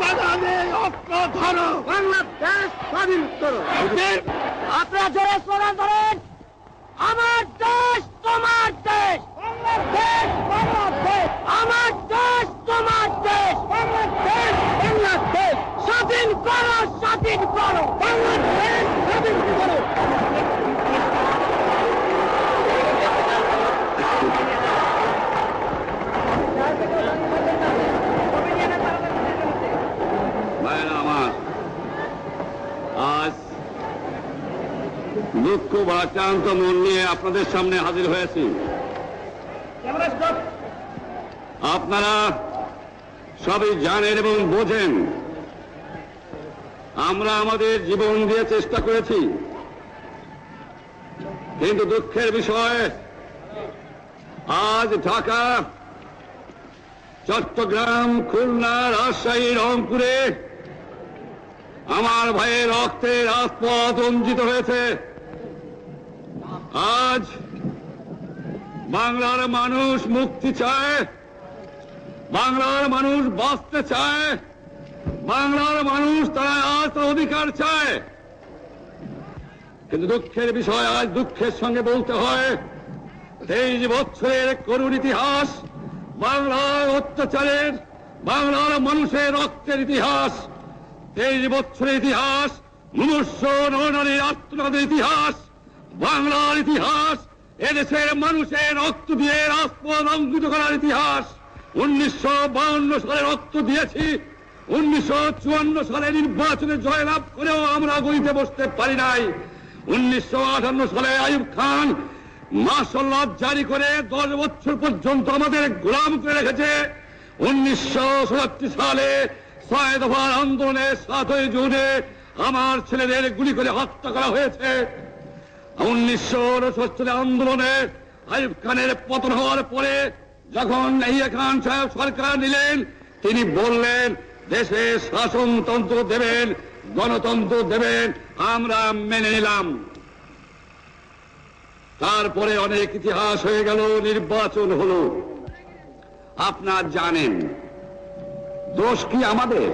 বাঙালি অস্ত্র ধরো, বাংলাদেশ স্বাধীন করো। আপনারা জোরে স্লোগান ধরেন, আমার দেশ তোমার দেশ, বাংলাদেশ বাংলাদেশ, আমার দেশ তোমার দেশ, বাংলাদেশ বাংলাদেশ, স্বাধীন করো স্বাধীন করো, বাংলাদেশ স্বাধীন করো। আজ দুঃখ ভারাক্রান্ত মন নিয়ে আপনাদের সামনে হাজির হয়েছি। আপনারা সবই জানেন এবং বোঝেন আমরা আমাদের জীবন দিয়ে চেষ্টা করেছি, কিন্তু দুঃখের বিষয় আজ ঢাকা, চট্টগ্রাম, খুলনা, রাজশাহী, রংপুরে আমার ভাইয়ের রক্তে রাজপথ রঞ্জিত হয়েছে। আজ বাংলার মানুষ মুক্তি চায়, বাংলার মানুষ বাঁচতে চায়, বাংলার মানুষ তারা আজ তার অধিকার চায়। কিন্তু দুঃখের বিষয় আজ দুঃখের সঙ্গে বলতে হয় 23 বছরের করুণ ইতিহাস, বাংলার অত্যাচারের, বাংলার মানুষের রক্তের ইতিহাস, 23 বছরের ইতিহাস, মুমূর্ষ নরনারীর আত্মনাদের ইতিহাস, বাংলার ইতিহাস, এদেশের মানুষের রক্ত দিয়ে রাজপথ অঙ্কিত করার ইতিহাস। 1952 সালে রক্ত দিয়েছি, 1954 সালে নির্বাচনে জয়লাভ করেও আমরা গলিতে বসতে পারি নাই। 1958 সালে আইয়ুব খান মার্শাল ল জারি করে 10 বছর পর্যন্ত আমাদের গোলাম করে রেখেছে। 1967 সালে 6 দফার আন্দোলনে 7ই জুনে আমার ছেলেদের গুলি করে হত্যা করা হয়েছে। 1969 আন্দোলনে আইয়ুব খানের পতন হওয়ার পরে যখন ইয়াহিয়া খান সাহেব সরকার নিলেন, তিনি বললেন দেশে শাসনতন্ত্র দেবেন, গণতন্ত্র দেবেন, আমরা মেনে নিলাম। তারপরে অনেক ইতিহাস হয়ে গেল, নির্বাচন হলো। আপনারা জানেন দোষ কি আমাদের?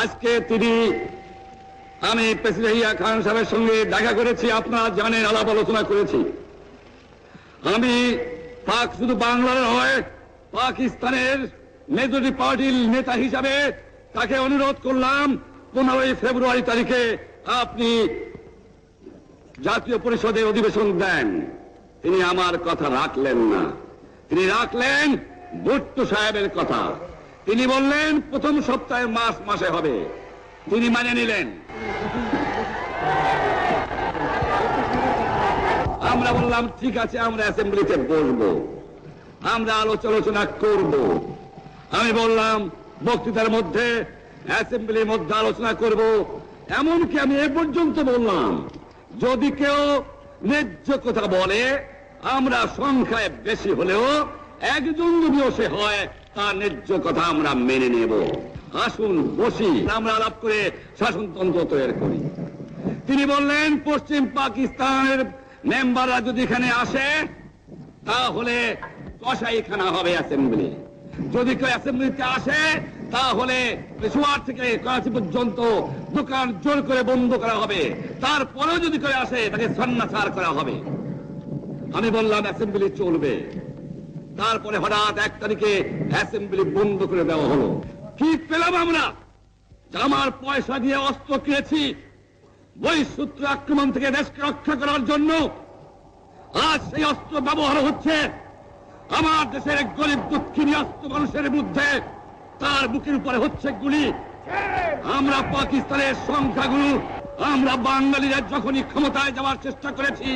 আজকে আমি প্রেসিডেন্ট ইয়াহিয়া খান সাহেবের সঙ্গে দেখা করেছি, আপনারা জানেন, আলাপ আলোচনা করেছি। আমি শুধু বাংলার নয়, পাকিস্তানের মেজরিটি পার্টির নেতা হিসাবে তাকে অনুরোধ করলাম 15 ফেব্রুয়ারি তারিখে আপনি জাতীয় পরিষদে অধিবেশন দেন। তিনি আমার কথা রাখলেন না, তিনি রাখলেন ভুট্টো সাহেবের কথা। তিনি বললেন প্রথম সপ্তাহে মাসে হবে, তিনি মানে নিলেন। আমরা বললাম ঠিক আছে, আমরা অ্যাসেম্বলিতে বসবো, আমরা আলোচনা করব। আমি বললাম বক্তৃতার মধ্যে অ্যাসেম্বলির মধ্যে আলোচনা করব। এমনকি আমি এ পর্যন্ত বললাম যদি কেউ ন্যায্য কথা বলে, আমরা সংখ্যায় বেশি হলেও একজন যদিও সে হয়, তার ন্যায্য কথা আমরা মেনে নেব। আসুন বসি, আমরা আলাপ করে শাসনতন্ত্র তৈরি করি। তিনি বললেন পশ্চিম পাকিস্তানের মেম্বাররা যদি এখানে আসে তাহলে কসাইখানা হবে অ্যাসেম্বলি। যদি কেউ অ্যাসেম্বলিতে আসে তাহলে পেশোয়ার থেকে করাচি পর্যন্ত দোকান জোর করে বন্ধ করা হবে, তারপরেও যদি কেউ আসে তাকে সন্ন্যাসার করা হবে। আমি বললাম অ্যাসেম্বলি চলবে। তারপরে হঠাৎ 1 তারিখে অ্যাসেম্বলি বন্ধ করে দেওয়া হলো। কি পেলাম আমরা? আমার পয়সা দিয়ে অস্ত্র কিনেছি বহিঃশত্রু আক্রমণ থেকে দেশকে রক্ষা করার জন্য। আজ সেই অস্ত্র ব্যবহার হচ্ছে আমার দেশের গরিব দুঃখিনী অস্ত্র মানুষের বিরুদ্ধে, তার বুকের উপরে হচ্ছে গুলি। আমরা পাকিস্তানের সংখ্যাগুরু, আমরা বাঙালিরা যখনই ক্ষমতায় যাওয়ার চেষ্টা করেছি,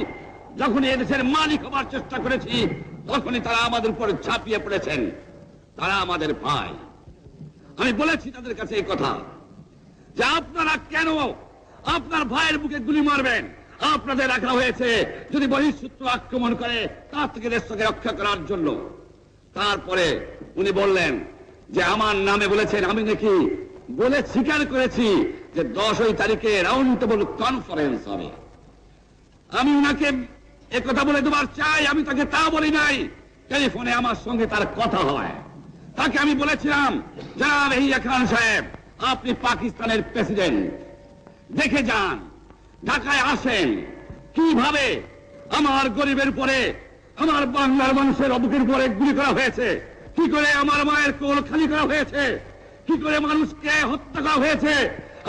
যখনই এদেশের মালিক হবার চেষ্টা করেছি, তখনই তারা আমাদের উপরে ঝাঁপিয়ে পড়েছেন। তারা আমাদের ভাই। আমি বলেছি তাদের কাছে এই কথা যে আপনারা কেন আপনার ভাইয়ের বুকে গুলি মারবেন? আপনাদের রাখা হয়েছে যদি বহিঃশত্রু আক্রমণ করে তার থেকে দেশকে রক্ষা করার জন্য। তারপরে উনি বললেন যে আমার নামে বলেছেন, আমি নাকি বলে স্বীকার করেছি যে 10 তারিখে রাউন্ড টেবল কনফারেন্স হবে। আমি উনাকে একথা বলে দেবার চাই, আমি তাকে তা বলি নাই। টেলিফোনে আমার সঙ্গে তার কথা হয়, তাকে আমি বলেছিলাম, জনাব ইয়াহিয়া খান সাহেব, আপনি পাকিস্তানের প্রেসিডেন্ট, দেখে যান, ঢাকায় আসেন, কিভাবে আমার গরিবের উপরে, আমার বাংলার মানুষের অবুকের উপরে গুলি করা হয়েছে, কি করে আমার মায়ের কোল খালি করা হয়েছে, কি করে মানুষকে হত্যা করা হয়েছে।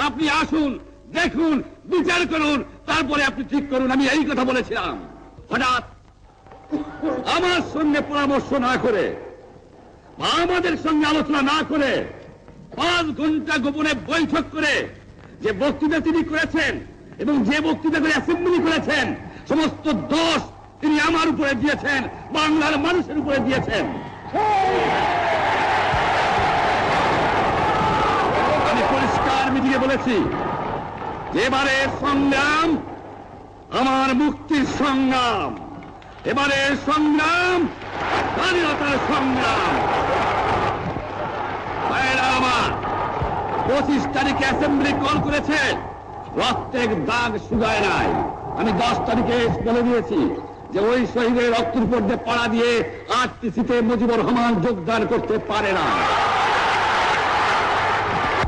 আপনি আসুন, দেখুন, বিচার করুন, তারপরে আপনি ঠিক করুন। আমি এই কথা বলেছিলাম। হঠাৎ আমার সঙ্গে পরামর্শ না করে বা আমাদের সঙ্গে আলোচনা না করে 5 ঘন্টা গোপনে বৈঠক করে যে বক্তৃতা তিনি করেছেন এবং যে বক্তৃতা করে অ্যাসেম্বলি করেছেন, সমস্ত দোষ তিনি আমার উপরে দিয়েছেন, বাংলার মানুষের উপরে দিয়েছেন। আমি পরিষ্কার মিটিয়ে বলেছি, এবারের সংগ্রাম আমার মুক্তির সংগ্রাম, এবারের সংগ্রাম স্বাধীনতার সংগ্রাম। ভাইয়েরা আমার, 25 তারিখে অ্যাসেম্বলি কল করেছে, রক্তের দাগ শুকায় নাই। আমি 10 তারিখে বলে দিয়েছি যে ওই শহীদের রক্তের উপর দিয়ে পাড়া দিয়ে আরটিসিতে মুজিবুর রহমান যোগদান করতে পারে না।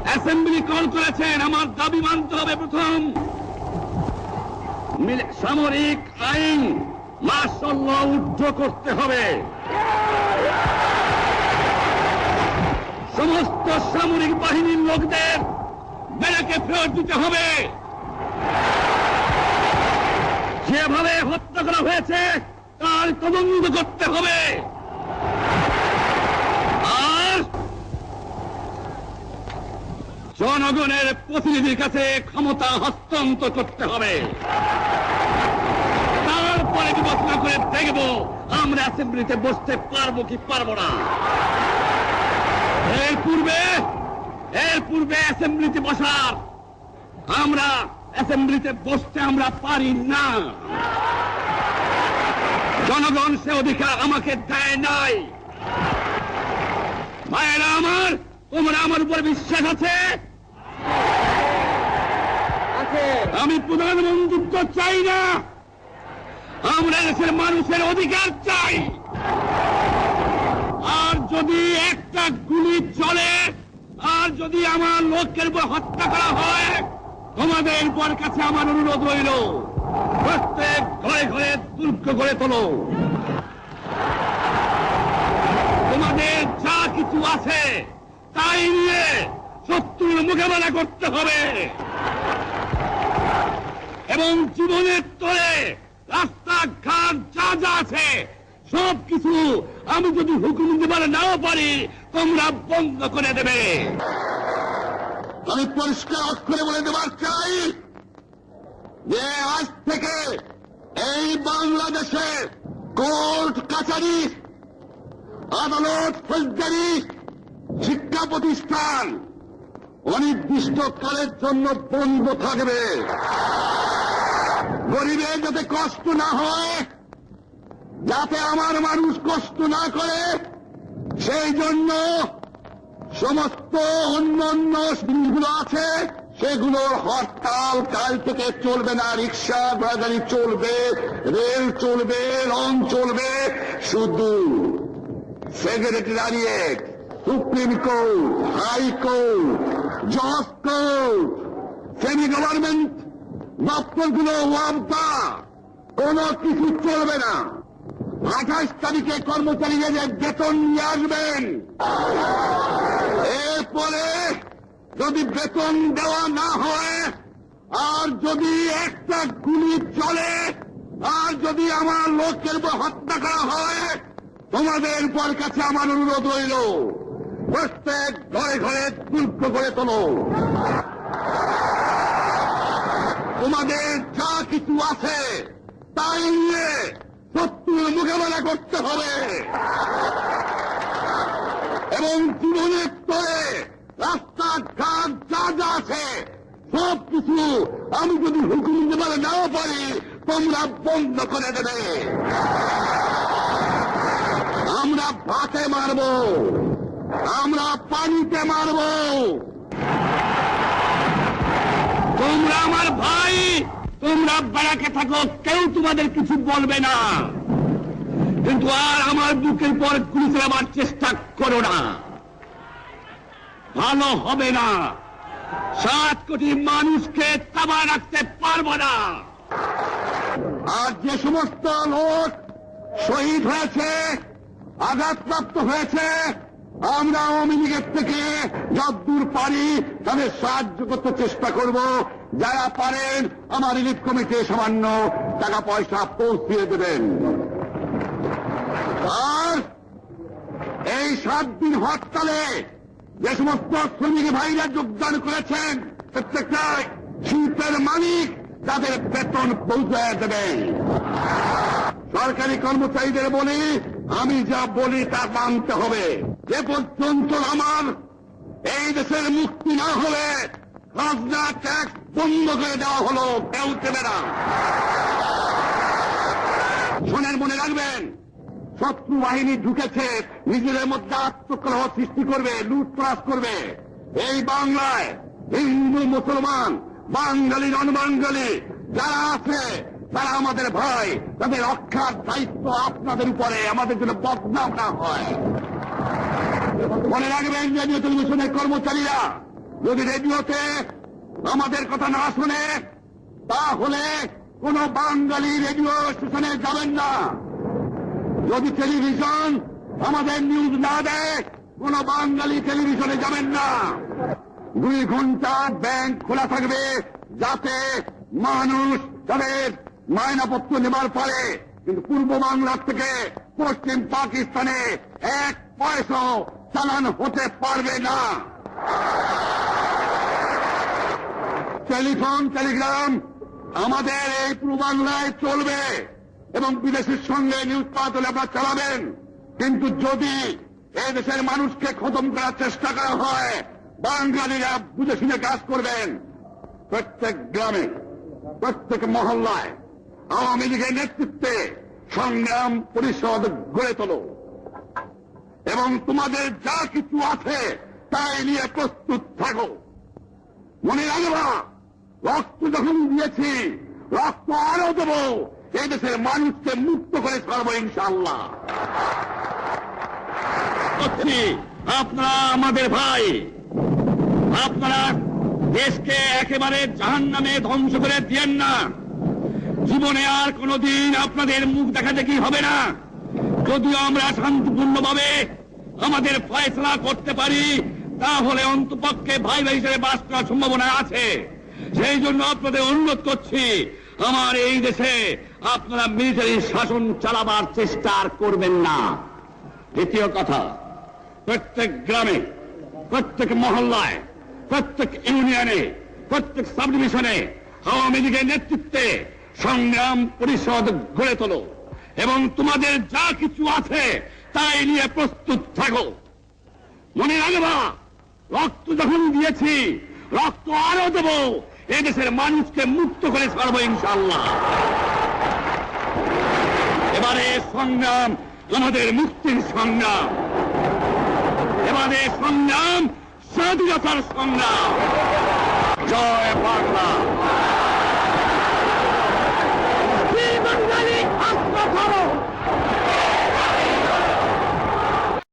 অ্যাসেম্বলি কল করেছেন, আমার দাবি মানতে হবে। প্রথম, সামরিক আইন মার্শাল ল উদ্ধ করতে হবে, সমস্ত সামরিক বাহিনীর লোকদের ব্যারাকে ফেরত দিতে হবে, যেভাবে হত্যা করা হয়েছে তার তদন্ত করতে হবে, আর জনগণের প্রতিনিধির কাছে ক্ষমতা হস্তান্তর করতে হবে। তারপরে বিবেচনা করে দেখব আমরা অ্যাসেম্বলিতে বসতে পারবো কি পারবো না। এর পূর্বে অ্যাসেম্বলিতে বসার, আমরা অ্যাসেম্বলিতে বসতে আমরা পারি না। জনগণ সে অধিকার আমাকে দেয় নাই। ভাইয়েরা আমার, তোমরা আমার উপর বিশ্বাস আছে? আমি প্রধানমন্ত্রিত্ব চাই না, আমরা দেশের মানুষের অধিকার চাই। আর যদি একটা গুলি চলে, আর যদি আমার লোকের উপর হত্যা করা হয়, তোমাদের উপর কাছে আমার অনুরোধ রইল, প্রত্যেক ঘরে ঘরে দুর্গ গড়ে তোলো। তোমাদের যা কিছু আছে তাই নিয়ে শত্রুর মোকাবেলা করতে হবে, এবং জীবনের তরে রাস্তাঘাট যা যা আছে সবকিছু আমি যদি হুকুম দিবার নাও পারি, তোমরা বন্ধ করে দেবে। আমি পরিষ্কার অক্ষরে বলে দেবার চাই যে আজ থেকে এই বাংলাদেশে কোর্ট কাছারি, আদালত, ফৌজদারি, শিক্ষা প্রতিষ্ঠান অনির্দিষ্টকালের জন্য বন্ধ থাকবে। গরিবের যাতে কষ্ট না হয়, যাতে আমার মানুষ কষ্ট না করে, সেই জন্য সমস্ত অন্যান্য জিনিসগুলো আছে সেগুলোর হরতাল কাল থেকে চলবে না। রিক্সা ঘোড়াগাড়ি চলবে, রেল চলবে, লং চলবে, শুধু সেক্রেটারিয়েট, সুপ্রিম কোর্ট, হাইকোর্ট, জজ কোর্ট, সেমি গভর্নমেন্ট দপ্তরগুলো ওয়াবদা কোনো কিছু চলবে না। 28 তারিখে কর্মচারীদের বেতন নিয়ে আসবেন। এরপরে যদি বেতন দেওয়া না হয়, আর যদি একটা গুলি চলে, আর যদি আমার লোকের উপর হত্যা করা হয়, তোমাদের উপর কাছে আমার অনুরোধ রইল, প্রত্যেক ঘরে ঘরে দুর্গ গড়ে তোলো। তোমাদের যা কিছু আছে তাই নিয়ে শত্রুর মোকাবেলা করতে হবে, এবং জীবনের তরে রাস্তাঘাট যা যা আছে সবকিছু আমি যদি হুকুম দিতে নাও পারি, তোমরা বন্ধ করে দেবে। আমরা ভাতে মারব, আমরা পানিতে মারব। তোমরা আমার ভাই, তোমরা ব্যারাকে থাকো, কেউ তোমাদের কিছু বলবে না, কিন্তু আর আমার বুকের পর গুলি চালাবার চেষ্টা করো না। ভালো হবে না। 7 কোটি মানুষকে তাবা রাখতে পারবো না। আর যে সমস্ত লোক শহীদ হয়েছে, আঘাতপ্রাপ্ত হয়েছে, আমরা আওয়ামী লীগের থেকে যতদূর পারি তাদের সাহায্য করতে চেষ্টা করব। যারা পারেন আমার রিলিফ কমিটি সামান্য টাকা পয়সা পৌঁছিয়ে দেবেন। আর এই 7 দিন হরতালে যে সমস্ত শ্রমিক ভাইরা যোগদান করেছেন, প্রত্যেকটাই শিল্পের মালিক তাদের বেতন পৌঁছায় দেবেন। সরকারি কর্মচারীদের বলি, আমি যা বলি তা মানতে হবে। যে পর্যন্ত আমার এই দেশের মুক্তি না হলে খাজনা ট্যাক্স বন্ধ করে দেওয়া হলো, কেউ দেবে না। শোনেন, মনে রাখবেন, শত্রু বাহিনী ঢুকেছে, নিজেদের মধ্যে আত্মকলহ সৃষ্টি করবে, লুটতরাজ করবে। এই বাংলায় হিন্দু মুসলমান, বাঙালি নন বাঙালি যারা আছে তারা আমাদের ভাই, তাদের রক্ষার দায়িত্ব আপনাদের উপরে, আমাদের জন্য বদনাম না হয়। মনে রাখবেন, রেডিও টেলিভিশনের কর্মচারীরা যদি রেডিওতে আমাদের কথা না শুনে, তাহলে কোন বাঙালি রেডিও স্টেশনে যাবেন না। যদি টেলিভিশন আমাদের নিউজ না দেয়, কোন বাঙালি টেলিভিশনে যাবেন না। 2 ঘন্টা ব্যাংক খোলা থাকবে, যাতে মানুষ তাদের মায়নাপত্র নেবার পারে। কিন্তু পূর্ব বাংলার থেকে পশ্চিম পাকিস্তানে 1 পয়সা চালান হতে পারবে না। টেলিফোন টেলিগ্রাম আমাদের এই পূর্ব বাংলায় চলবে এবং বিদেশের সঙ্গে নিউজ পাওয়া হলে আপনারা চালাবেন। কিন্তু যদি এই দেশের মানুষকে খতম করার চেষ্টা করা হয়, বাঙালিরা বুঝে শুনে কাজ করবেন। প্রত্যেক গ্রামে, প্রত্যেক মহল্লায় আওয়ামী লীগের নেতৃত্বে সংগ্রাম পরিষদ গড়ে তোলো এবং তোমাদের যা কিছু আছে তাই নিয়ে প্রস্তুত থাকো। মনে রাখবা, রক্ত যখন দিয়েছি, রক্ত আরো দেব। এই দেশের মানুষকে মুক্ত করে ছাড়বো ইনশাআল্লাহ। আপনারা আমাদের ভাই, আপনারা দেশকে একেবারে জাহান্নামে ধ্বংস করে দিয়েন না। জীবনে আর কোনদিন আপনাদের মুখ দেখা দেখি হবে না। যদিও আমরা শান্তিপূর্ণভাবে আমাদের ফয়সলা করতে পারি, তাহলে অন্তপক্ষে ভাই ভাই হিসেবে বাস করার সম্ভাবনা আছে। সেই জন্য আপনাদের অনুরোধ করছি, আমার এই দেশে আপনারা মিলিটারি শাসন চালাবার চেষ্টা আর করবেন না। দ্বিতীয় কথা, প্রত্যেক গ্রামে, প্রত্যেক মহল্লায়, প্রত্যেক ইউনিয়নে, প্রত্যেক সাব ডিভিশনে আওয়ামী লীগের নেতৃত্বে সংগ্রাম পরিষদ গড়ে তোলো এবং তোমাদের যা কিছু আছে তাই নিয়ে প্রস্তুত থাকো। মনে রাখবা, রক্ত যখন দিয়েছি, রক্ত আরো দেব। এদেশের মানুষকে মুক্ত করে ছাড়বো ইনশাআল্লাহ। এবারে সংগ্রাম আমাদের মুক্তির সংগ্রাম, এবারে সংগ্রাম স্বাধীনতার সংগ্রাম। জয় বাংলা। বাঙালি আত্মধরো।